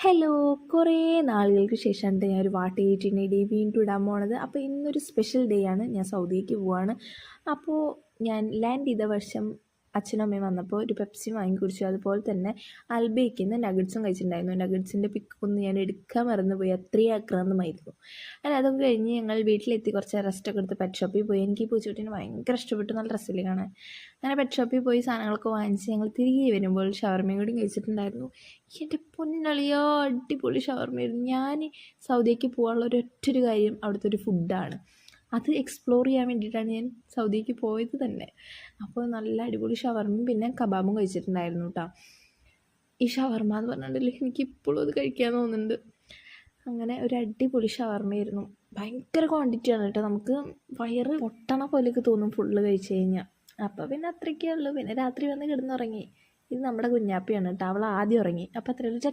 Hello! കുറേ നാളുകൾക്ക് ശേഷമാണ് ഞാൻ ഒരു വാട്ട് എയ്റ്റിന് ഡേ വീണ്ടും ഇടാൻ പോണത്. അപ്പോൾ ഇന്നൊരു സ്പെഷ്യൽ ഡേ ആണ്. ഞാൻ സൗദിക്ക് പോവാണ്. അപ്പോൾ ഞാൻ ലാൻഡ് ചെയ്ത വർഷം അച്ഛനും അമ്മയും വന്നപ്പോൾ ഒരു പെപ്സി വാങ്ങി കുടിച്ചു. അതുപോലെ തന്നെ അൽബേക്കിൽ നിന്ന് നഗറ്റ്സും കഴിച്ചിട്ടുണ്ടായിരുന്നു. നഗറ്റ്സിൻ്റെ പിക്കൊന്നും ഞാൻ എടുക്കാൻ മറന്നുപോയി. അത്രയും ആക്രാന്തമായിരുന്നു. അങ്ങനെ അതൊക്കെ കഴിഞ്ഞ് ഞങ്ങൾ വീട്ടിലെത്തി കുറച്ച് റെസ്റ്റൊക്കെ എടുത്ത് പെറ്റ് ഷോപ്പിൽ പോയി. എനിക്ക് ഈ പൂച്ചക്കുട്ടീനെ ഭയങ്കര ഇഷ്ടപ്പെട്ടു. നല്ല രസമില്ലേ കാണാൻ. അങ്ങനെ പെറ്റ് ഷോപ്പിൽ പോയി സാധനങ്ങളൊക്കെ വാങ്ങിച്ച് ഞങ്ങൾ തിരികെ വരുമ്പോൾ ഷവർമയും കൂടി കഴിച്ചിട്ടുണ്ടായിരുന്നു. എൻ്റെ പൊന്നളിയോ അടിപൊളി ഷവർമയായിരുന്നു. ഞാൻ സൗദിക്ക് പോകാനുള്ള ഒരൊറ്റൊരു കാര്യം അവിടുത്തെ ഒരു ഫുഡാണ്. അത് എക്സ്പ്ലോർ ചെയ്യാൻ വേണ്ടിയിട്ടാണ് ഞാൻ സൗദിക്ക് പോയത് തന്നെ. അപ്പോൾ നല്ല അടിപൊളി ഷവർമയും പിന്നെ കബാബും കഴിച്ചിട്ടുണ്ടായിരുന്നു കേട്ടോ. ഈ ഷവർമ എന്ന് പറഞ്ഞിട്ടുണ്ടെങ്കിൽ എനിക്കിപ്പോഴും അത് കഴിക്കാൻ തോന്നുന്നുണ്ട്. അങ്ങനെ ഒരു അടിപൊളി ഷവർമയായിരുന്നു. ഭയങ്കര ക്വാണ്ടിറ്റിയാണ് കേട്ടോ. നമുക്ക് വയറ് പൊട്ടണ പോലെയൊക്കെ തോന്നും ഫുള്ള് കഴിച്ച് കഴിഞ്ഞാൽ. അപ്പോൾ പിന്നെ അത്രയ്ക്കേ ഉള്ളൂ. പിന്നെ രാത്രി വന്ന് കിടന്നുറങ്ങി. ഇത് നമ്മുടെ കുഞ്ഞാപ്പിയാണ് കേട്ടോ. അവൾ ആദ്യം ഉറങ്ങി. അപ്പോൾ അത്രയുള്ളൂ.